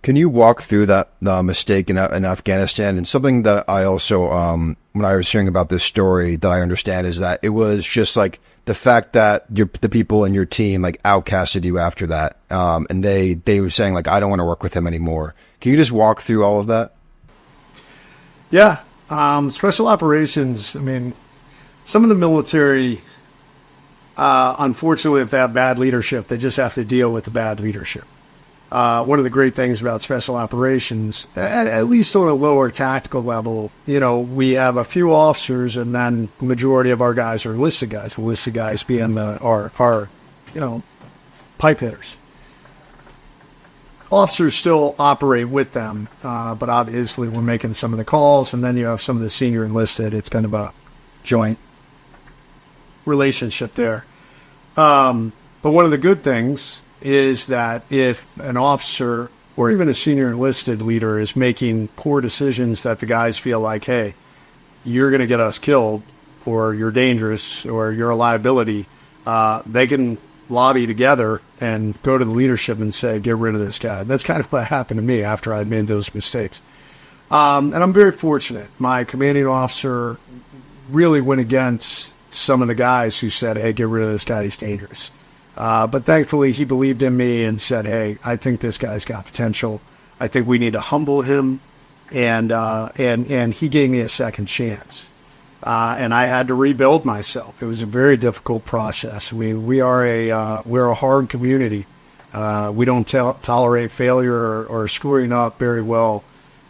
Can you walk through that mistake in Afghanistan? And something that I also, when I was hearing about this story, that I understand is that it was just like the fact that the people in your team like outcasted you after that, and they were saying like, I don't want to work with him anymore. Can you just walk through all of that? Yeah, special operations. I mean, some of the military, unfortunately, if they have bad leadership, they just have to deal with the bad leadership. One of the great things about special operations, at least on a lower tactical level, we have a few officers, and then the majority of our guys are enlisted guys. Enlisted guys being our pipe hitters. Officers still operate with them, but obviously we're making some of the calls, and then you have some of the senior enlisted. It's kind of a joint relationship there. But one of the good things is that if an officer or even a senior enlisted leader is making poor decisions that the guys feel like, hey, you're going to get us killed, or you're dangerous, or you're a liability, they can lobby together and go to the leadership and say, get rid of this guy. That's kind of what happened to me after I'd made those mistakes. And I'm very fortunate. My commanding officer really went against some of the guys who said, hey, get rid of this guy, he's dangerous. But thankfully, he believed in me and said, hey, I think this guy's got potential. I think we need to humble him. And he gave me a second chance. And I had to rebuild myself. It was a very difficult process. We're a hard community. We don't tolerate failure or screwing up very well.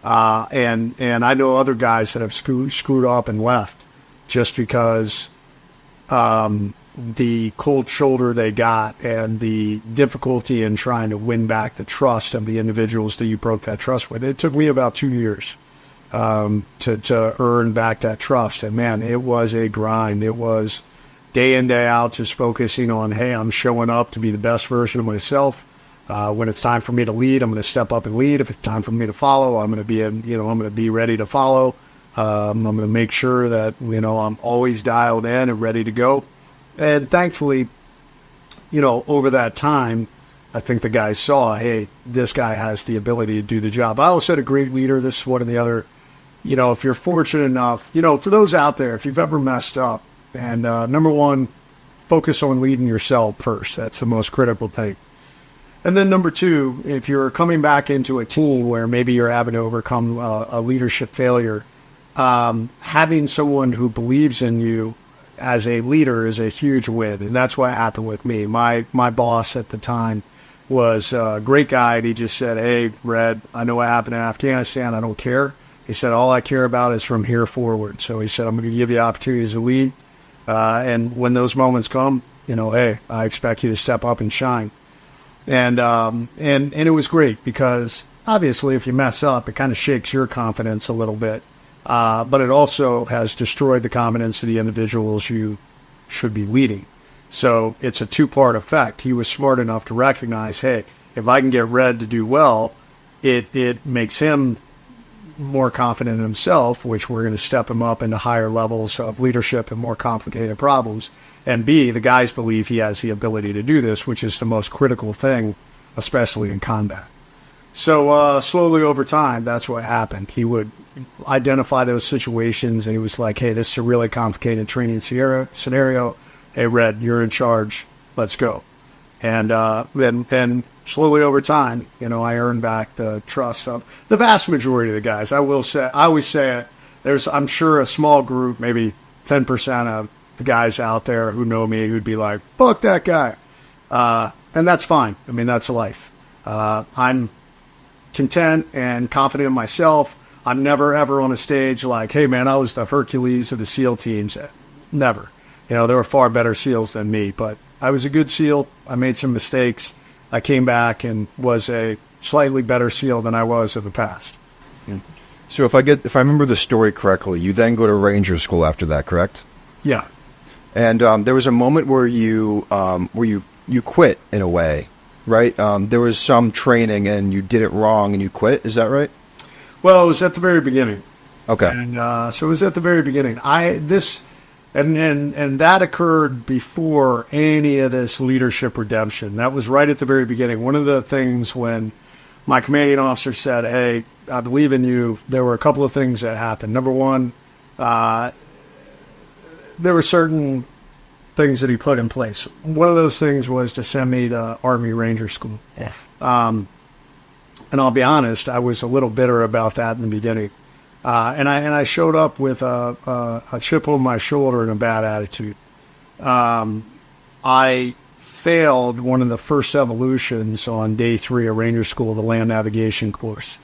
And I know other guys that have screwed up and left just because the cold shoulder they got and the difficulty in trying to win back the trust of the individuals that you broke that trust with. It took me about 2 years to earn back that trust. And man, it was a grind. It was day in, day out, just focusing on, hey, I'm showing up to be the best version of myself. When it's time for me to lead, I'm going to step up and lead. If it's time for me to follow, I'm going to be ready to follow. I'm going to make sure that, I'm always dialed in and ready to go. And thankfully, over that time, I think the guys saw, hey, this guy has the ability to do the job. I also had a great leader. This is one of the other, if you're fortunate enough, for those out there, if you've ever messed up, and number one, focus on leading yourself first. That's the most critical thing. And then number two, if you're coming back into a team where maybe you're having to overcome a leadership failure, having someone who believes in you as a leader is a huge win. And that's what happened with me. My boss at the time was a great guy. And he just said, hey, Red, I know what happened in Afghanistan. I don't care. He said, all I care about is from here forward. So he said, I'm going to give you opportunities to lead. And when those moments come, hey, I expect you to step up and shine. And it was great because obviously if you mess up, it kind of shakes your confidence a little bit. But it also has destroyed the confidence of the individuals you should be leading. So it's a two-part effect. He was smart enough to recognize, hey, if I can get Red to do well, it makes him more confident in himself, which we're going to step him up into higher levels of leadership and more complicated problems. And B, the guys believe he has the ability to do this, which is the most critical thing, especially in combat. So slowly over time, that's what happened. He would identify those situations, and he was like, hey, this is a really complicated training scenario. Hey, Red, you're in charge. Let's go. And then slowly over time, I earned back the trust of the vast majority of the guys. I always say it. There's, I'm sure, a small group, maybe 10% of the guys out there who know me who'd be like, fuck that guy. And that's fine. I mean, that's life. I'm content and confident in myself. I'm never, ever on a stage like, hey, man, I was the Hercules of the SEAL teams. Never. There were far better SEALs than me, but I was a good SEAL. I made some mistakes. I came back and was a slightly better SEAL than I was in the past. Yeah. So if I remember the story correctly, you then go to Ranger School after that, correct? Yeah. And there was a moment where you quit in a way, right? There was some training and you did it wrong and you quit. Is that right? Well, it was at the very beginning. Okay. And so it was at the very beginning. And that occurred before any of this leadership redemption. That was right at the very beginning. One of the things when my commanding officer said, "Hey, I believe in you." There were a couple of things that happened. Number one, there were certain things that he put in place. One of those things was to send me to Army Ranger School. Yeah. And I'll be honest, I was a little bitter about that in the beginning. And I showed up with a chip on my shoulder and a bad attitude. I failed one of the first evolutions on day 3 of Ranger School, the land navigation course.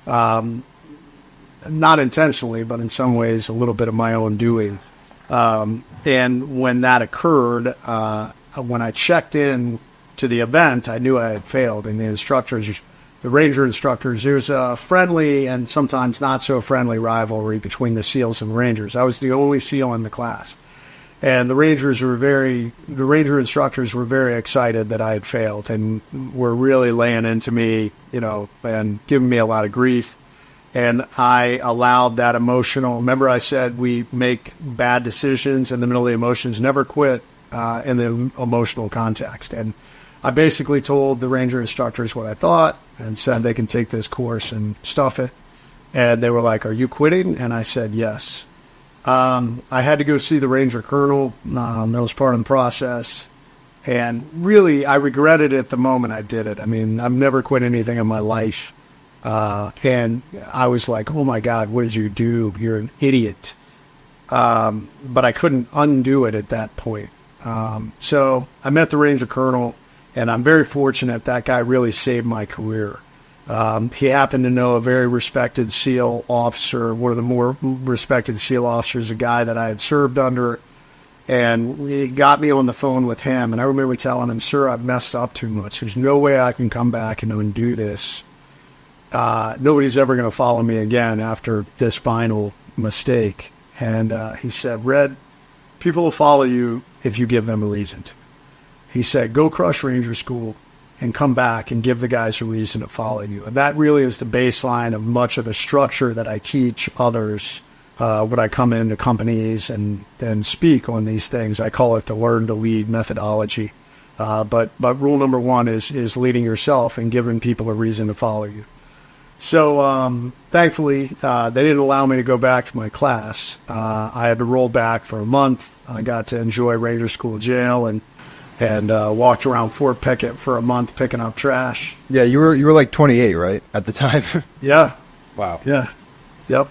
Not intentionally, but in some ways a little bit of my own doing. And when that occurred, when I checked in to the event, I knew I had failed. And the Ranger instructors, there's a friendly and sometimes not so friendly rivalry between the SEALs and the Rangers. I was the only SEAL in the class. And the Ranger instructors were very excited that I had failed and were really laying into me, and giving me a lot of grief. And I allowed that remember I said we make bad decisions in the middle of the emotions, never quit in the emotional context. And I basically told the Ranger instructors what I thought and said they can take this course and stuff it. And they were like, "Are you quitting?" And I said, "Yes." I had to go see the Ranger Colonel. That was part of the process. And really, I regretted it the moment I did it. I mean, I've never quit anything in my life. And I was like, "Oh my God, what did you do? You're an idiot." But I couldn't undo it at that point. So I met the Ranger Colonel, and I'm very fortunate that guy really saved my career. He happened to know a very respected SEAL officer, one of the more respected SEAL officers, a guy that I had served under, and he got me on the phone with him. And I remember telling him, "Sir, I've messed up too much. There's no way I can come back and undo this. Nobody's ever going to follow me again after this final mistake." And he said, "Red, people will follow you if you give them a reason to." He said, "Go crush Ranger School and come back and give the guys a reason to follow you." And that really is the baseline of much of the structure that I teach others when I come into companies and speak on these things. I call it the learn to lead methodology. But rule number 1 is leading yourself and giving people a reason to follow you. So thankfully, they didn't allow me to go back to my class. I had to roll back for a month. I got to enjoy Ranger School jail and walked around Fort Pickett for a month picking up trash. Yeah, you were like 28, right, at the time? Yeah. Wow. Yeah. Yep.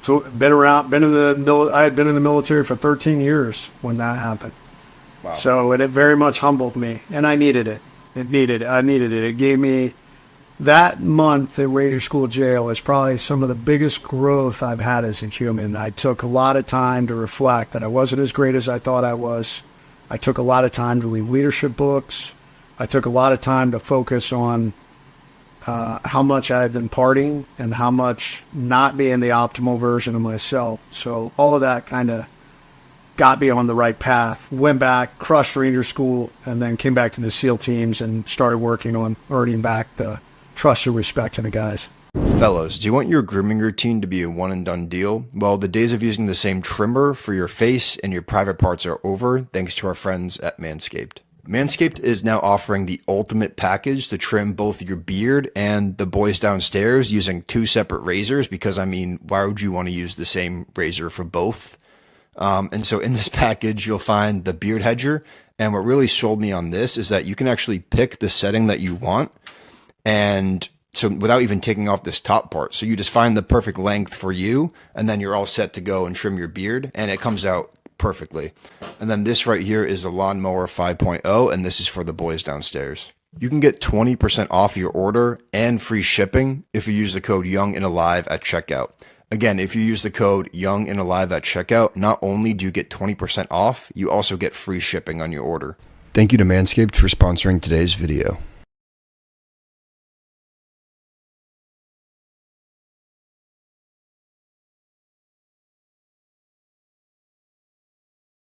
So I had been in the military for 13 years when that happened. Wow. So it very much humbled me, and I needed it. I needed it. It gave me that month at Ranger School jail is probably some of the biggest growth I've had as a human. I took a lot of time to reflect that I wasn't as great as I thought I was. I took a lot of time to read leadership books. I took a lot of time to focus on how much I had been partying and how much not being the optimal version of myself. So all of that kind of got me on the right path. Went back, crushed Ranger School, and then came back to the SEAL teams and started working on earning back the trust and respect of the guys. Fellas, do you want your grooming routine to be a one-and-done deal? Well, the days of using the same trimmer for your face and your private parts are over, thanks to our friends at Manscaped. Manscaped is now offering the ultimate package to trim both your beard and the boys downstairs using 2 separate razors, because, I mean, why would you want to use the same razor for both? And so in this package, you'll find the beard hedger, and what really sold me on this is that you can actually pick the setting that you want, and so without even taking off this top part. So you just find the perfect length for you, and then you're all set to go and trim your beard, and it comes out perfectly. And then this right here is a Lawnmower 5.0, and this is for the boys downstairs. You can get 20% off your order and free shipping if you use the code Young and Alive at checkout. Again, if you use the code Young and Alive at checkout, not only do you get 20% off, you also get free shipping on your order. Thank you to Manscaped for sponsoring today's video.